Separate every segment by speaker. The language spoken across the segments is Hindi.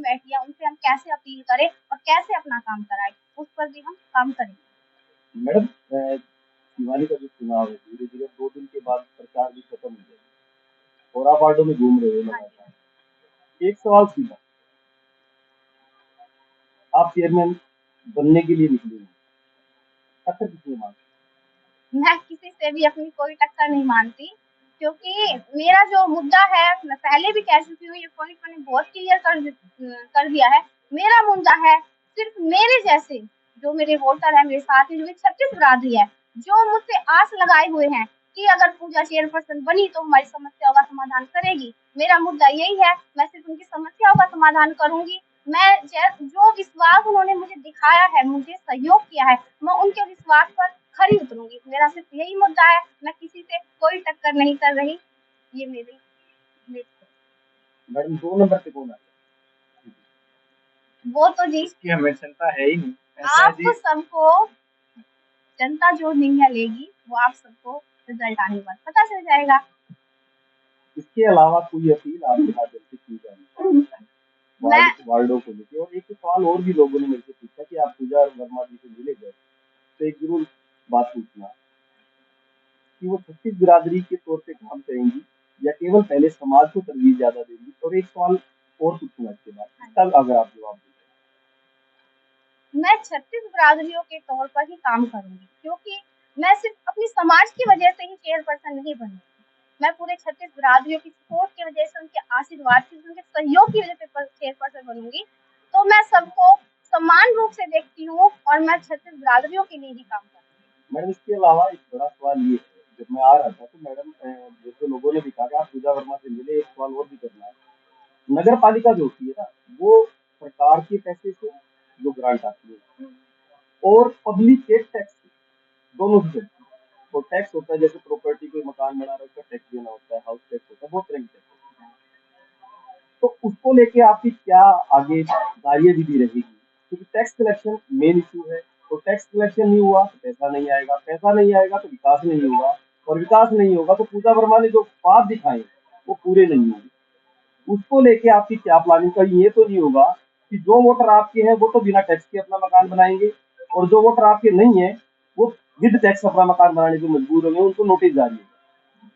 Speaker 1: बैठी है उनसे हम कैसे अपील करें और कैसे अपना काम कराएं, उस पर भी हम काम करेंगे।
Speaker 2: मैडम शिवानी का जो चुनाव है धीरे धीरे 2 दिन के बाद प्रचार भी खत्म हो जाएगा और आप वार्डो में घूम रहे हो
Speaker 1: हाँ जी।
Speaker 2: लगातार। एक सवाल सीधा, आप चेयरमैन बनने के लिए निकले हैं, टक्कर किसने मांगी?
Speaker 1: मैं किसी से भी अपनी कोई टक्कर नहीं मानती, क्योंकि मेरा जो मुद्दा है मैं पहले भी कह चुकी हूँ, ये पॉइंट मैंने बहुत क्लियर कर दिया है। मेरा मुद्दा है सिर्फ मेरे जैसे जो मेरे वोटर है, मेरे साथ ही जो 36 बिरादरी है, जो मुझसे आस लगाए हुए हैं कि अगर पूजा चेयरपर्सन बनी तो हमारी समस्याओं का समाधान करेगी। मेरा मुद्दा यही है, मैं सिर्फ उनकी समस्याओं का समाधान करूंगी। मैं जो विश्वास उन्होंने मुझे दिखाया है, मुझे सहयोग किया है, मैं उनके विश्वास पर खरी उतरूंगी। मेरा सिर्फ यही मुद्दा है, मैं किसी से कोई टक्कर नहीं कर रही। ये मेरी
Speaker 2: मैडम 2 नंबर पे कौन आएगा?
Speaker 1: वो तो जी
Speaker 2: इसकी हमें चिंता है ही नहीं, ऐसा है
Speaker 1: आप
Speaker 2: जी।
Speaker 1: सबको जनता जो निर्णय लेगी वो आप सबको रिजल्ट आने के बाद पता चल जाएगा।
Speaker 2: इसके अलावा कोई अपील आपके माध्यम से की जाए
Speaker 1: मैं
Speaker 2: वार्डों को लेकर? और एक सवाल और भी लोगों ने मेरे से पूछा कि आप पूजा वर्मा जी से मिले गए, तो एक जरूर बात पूछना कि वो 36 बिरादरी के तौर पे काम करेंगी या केवल पहले समाज को तरजीह ज्यादा देंगी? और एक सवाल और पूछूंगा इसके बाद, इसका अगर आप जवाब दें।
Speaker 1: मैं 36 बिरादरियों के तौर पर ही काम करूंगी, क्योंकि मैं सिर्फ अपनी समाज की वजह से ही चेयरपर्सन नहीं बनी। मैं पूरे 36 बिरादरियों की सपोर्ट की वजह से, उनके आशीर्वाद की, उनके सहयोग की वजह से चेयरपर्सन बनूंगी। तो मैं सबको समान रूप से देखती हूँ और मैं 36 बिरादरियों के लिए ही काम करती हूँ।
Speaker 2: मैडम इसके अलावा एक बड़ा सवाल ये है, जब मैं आ रहा था तो मैडम जैसे लोगों ने भी कहा कि आप पूजा वर्मा से मिले, एक सवाल और भी करना है। नगर पालिका जो होती है ना, वो सरकार के पैसे से जो ग्रांट आती है और पब्लिक के टैक्स दोनों से चलती है। तो टैक्स होता है, जैसे प्रॉपर्टी कोई मकान बना रहा है उसका टैक्स देना होता है, हाउस टैक्स होता है, बहुत तरह के टैक्स होते हैं। तो उसको लेके आपकी क्या आगे कार्यविधि रहेगी? क्योंकि टैक्स कलेक्शन मेन इशू है। तो टैक्स कलेक्शन नहीं हुआ तो पैसा नहीं आएगा, पैसा नहीं आएगा तो विकास नहीं होगा, और विकास नहीं होगा तो पूजा वर्मा ने जो ख्वाब दिखाए वो पूरे नहीं होंगे। उसको लेके आपकी क्या प्लानिंग? का ये तो नहीं होगा कि जो वोटर आपके हैं वो तो बिना टैक्स के अपना मकान बनाएंगे और जो वोटर आपके नहीं है वो विद टैक्स अपना मकान बनाने को मजबूर होंगे, उनको नोटिस जारी है।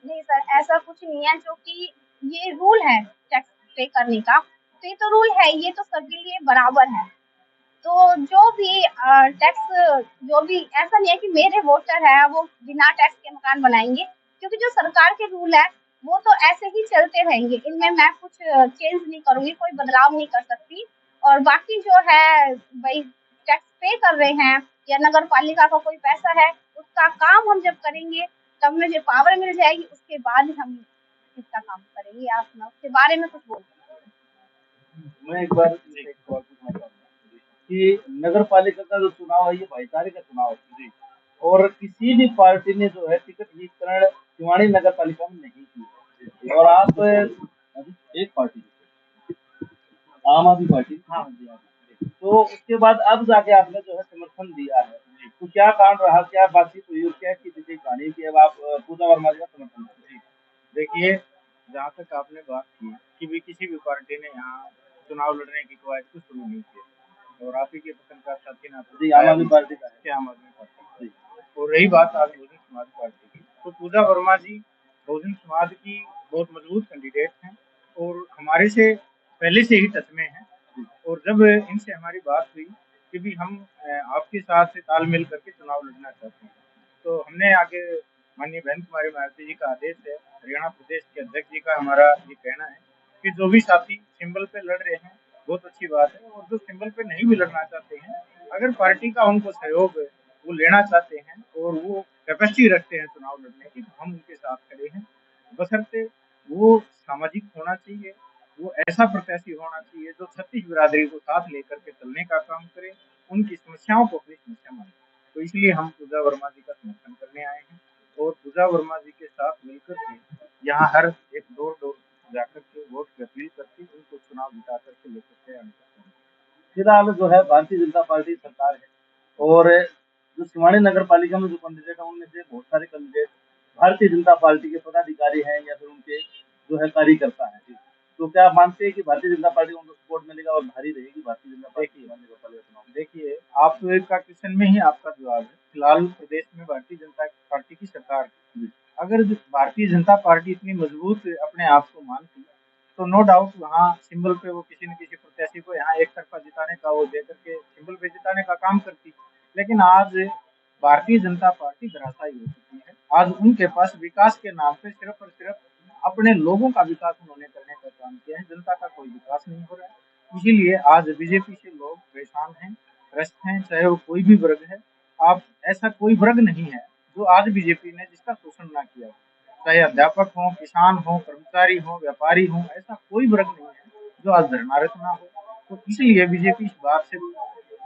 Speaker 1: नहीं सर, ऐसा कुछ नहीं है, जो कि ये रूल है टैक्स पे करने का, तो ये तो रूल है, ये तो सबके लिए बराबर है। तो जो भी टैक्स, जो भी ऐसा नहीं है कि मेरे वोटर है वो बिना टैक्स के मकान बनाएंगे, क्योंकि जो सरकार के रूल है वो तो ऐसे ही चलते रहेंगे, इनमें मैं कुछ चेंज नहीं करूंगी, कोई बदलाव नहीं कर सकती। और बाकी जो है भाई, टैक्स पे कर रहे हैं या नगर पालिका का कोई पैसा है, उसका काम हम जब करेंगे तब मुझे पावर मिल जाएगी, उसके बाद हम इसका काम करेंगे। आप उसके बारे में कुछ बोल सकते हैं।
Speaker 2: मैं एक बार एक सवाल पूछना चाहूंगा कि नगर पालिका का जो चुनाव है ये भाईचारे का चुनाव है जी, और किसी भी पार्टी ने जो है टिकट वितरण शिवानी नगर पालिका में नहीं की है। और आप एक पार्टी, आम आदमी पार्टी, हाँ जी हाँ जी। तो उसके बाद अब जाके आपने जो है समर्थन दिया है जी, तो क्या कारण रहा, क्या बातचीत हुई और क्या की पीछे कहानी की अब आप पूजा वर्मा जी का समर्थन करें? जी देखिए, जहाँ तक आपने बात की कि भी किसी भी पार्टी ने यहाँ चुनाव लड़ने की कवायद को शुरू नहीं किया, और आप ही के पसंद का साथी ना जी आम आदमी पार्टी का है, आम आदमी पार्टी जी। और रही बात आज बहुजन समाज पार्टी की, तो पूजा वर्मा जी बहुजन समाज की बहुत मजबूत कैंडिडेट हैं और हमारे से पहले से ही टच में हैं। और जब इनसे हमारी बात हुई कि भी हम आपके साथ से तालमेल करके चुनाव लड़ना चाहते हैं, तो हमने आगे माननीय बहन कुमारी मायावती जी का आदेश है, हरियाणा प्रदेश के अध्यक्ष जी का हमारा ये कहना है कि जो भी साथी सिंबल पे लड़ रहे हैं बहुत अच्छी बात है, और जो सिंबल पे नहीं भी लड़ना चाहते हैं, अगर पार्टी का उनको सहयोग वो लेना चाहते हैं और वो कैपेसिटी रखते हैं चुनाव लड़ने की, तो हम उनके साथ खड़े हैं। बशर्ते वो सामाजिक होना चाहिए, वो ऐसा प्रत्याशी होना चाहिए जो 36 बिरादरी को साथ लेकर के चलने का काम करे, उनकी समस्याओं को अपनी समस्या माने। तो इसलिए हम पूजा वर्मा जी का समर्थन करने आए हैं और पूजा वर्मा जी के साथ मिलकर के यहाँ हर एक डोर डोर जाकर के वोट की अपील करके उनको चुनाव जिता करके लेकर के आने का काम। फिलहाल जो है भारतीय जनता पार्टी सरकार है और जो शिवानी नगर पालिका में जो कैंडिडेट है उनमें से बहुत सारे कैंडिडेट भारतीय जनता पार्टी के पदाधिकारी हैं या फिर उनके जो है कार्यकर्ता है। तो क्या आप मानते हैं कि भारतीय जनता पार्टी उनको सपोर्ट मिलेगा और भारी रहेगी भारतीय जनता पार्टी नगर पालिका चुनाव?
Speaker 3: देखिए, आपका क्वेश्चन में ही आपका जवाब है। फिलहाल प्रदेश में भारतीय जनता पार्टी की सरकार है। अगर भारतीय जनता पार्टी इतनी मजबूत अपने आप को मानती तो नो डाउट वहाँ सिंबल पे वो किसी न किसी प्रत्याशी को यहाँ एक तरफा जिताने का वो दे करके सिंबल पे जिताने का काम करती। लेकिन आज भारतीय जनता पार्टी धराशायी हो चुकी है। आज उनके पास विकास के नाम पे सिर्फ और सिर्फ अपने लोगों का विकास उन्होंने करने का काम किया है। जनता का कोई विकास नहीं हो रहा है। इसीलिए आज बीजेपी से लोग परेशान हैं, ग्रस्त हैं, चाहे वो कोई भी वर्ग है। आप ऐसा कोई वर्ग नहीं है जो आज बीजेपी ने जिसका शोषण ना किया हो, चाहे अध्यापक हो, किसान हो, कर्मचारी हो, व्यापारी हो, ऐसा कोई वर्ग नहीं है जो आज धरनारत ना हो। तो इसलिए बीजेपी इस बात से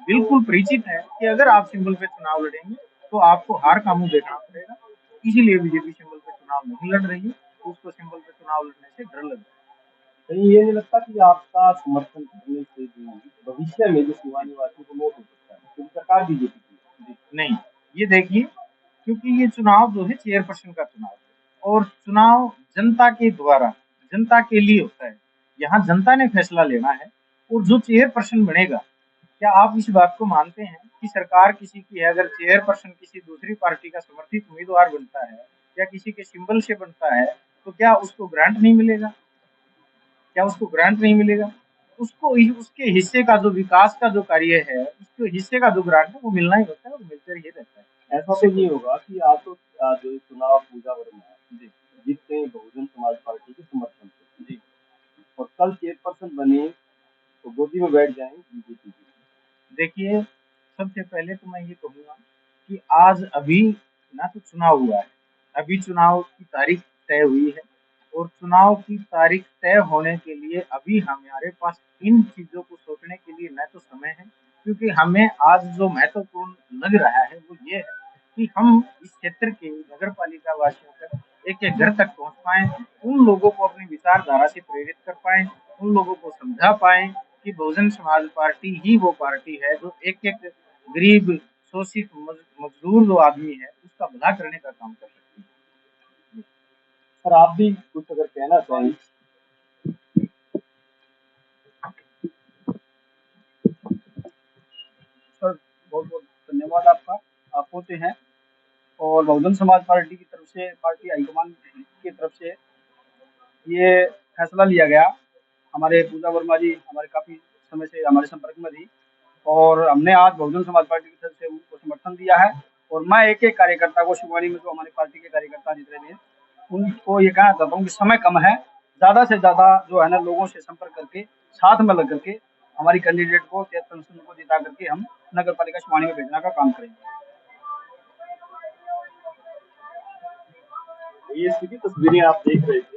Speaker 3: बिल्कुल परिचित है कि अगर आप सिंबल पे चुनाव लड़ेंगे तो आपको हार का मुंह देखना पड़ेगा। इसीलिए बीजेपी सिंबल पे चुनाव नहीं लड़ रही है। उसको सिंबल पे चुनाव लड़ने से डर लग रहा है।
Speaker 2: कहीं ये नहीं लगता कि आपका समर्थन करने से भी भविष्य में जो सीमांत निवासियों को लॉस हो सकता है, क्योंकि सरकार बीजेपी की है?
Speaker 3: नहीं, ये देखिए, क्योंकि ये चुनाव जो है चेयरपर्सन का चुनाव है और चुनाव जनता के द्वारा जनता के लिए होता है। यहाँ जनता ने फैसला लेना है और जो चेयरपर्सन बनेगा, क्या आप इस बात को मानते हैं कि सरकार किसी की है, अगर चेयरपर्सन किसी दूसरी पार्टी का समर्थित उम्मीदवार बनता है या किसी के सिंबल से बनता है तो क्या उसको ग्रांट नहीं मिलेगा? क्या उसको ग्रांट नहीं मिलेगा? उसको उसके हिस्से का जो विकास का जो कार्य है, उसके हिस्से का जो ग्रांट है वो मिलना ही होता है और मिलकर ही रहता है।
Speaker 2: ऐसा तो नहीं होगा कि आप तो जो ये चुनाव पूजा वर्मा जी जीतते हैं बहुजन समाज पार्टी के समर्थन से जी, और कल चेयरपर्सन बने तो गोदी में बैठ जाएंगे बीजेपी की?
Speaker 3: देखिए, सबसे पहले तो मैं ये कहूँगा कि आज अभी ना तो चुनाव हुआ है, अभी चुनाव की तारीख तय हुई है और चुनाव की तारीख तय होने के लिए अभी हमारे पास इन चीज़ों को सोचने के लिए न तो समय है, क्योंकि हमें आज जो महत्वपूर्ण लग रहा है वो ये है कि हम इस क्षेत्र के नगर पालिका वासियों तक एक-एक घर तक पहुँच पाएँ, उन लोगों को अपनी विचारधारा से प्रेरित कर पाएँ, उन लोगों को समझा पाएँ कि बहुजन समाज पार्टी ही वो पार्टी है जो एक-एक गरीब, शोषित मजदूर जो आदमी है उसका भला करने का काम कर सकती है।
Speaker 2: सर आप भी कुछ अगर कहना चाहें?
Speaker 3: सर बहुत बहुत धन्यवाद आपका। आप होते हैं और बहुजन समाज पार्टी की तरफ से, पार्टी हाईकमान की तरफ से ये फैसला लिया गया। हमारे पूजा वर्मा जी हमारे काफ़ी समय से हमारे संपर्क में थी और हमने आज बहुजन समाज पार्टी की तरफ से उनको समर्थन दिया है। और मैं एक-एक कार्यकर्ता को शिववानी में जो हमारी पार्टी के कार्यकर्ता जितने भी हैं, उनको ये कहना चाहता हूँ कि समय कम है, ज़्यादा से ज़्यादा जो है ना लोगों से संपर्क करके, साथ में लग करके हमारी कैंडिडेट को चेयरपर्सन को जिता करके हम नगर पालिका शिववानी में भेजने का काम करेंगे।
Speaker 2: ये स्थिति तस्वीरें आप देख रहे थे।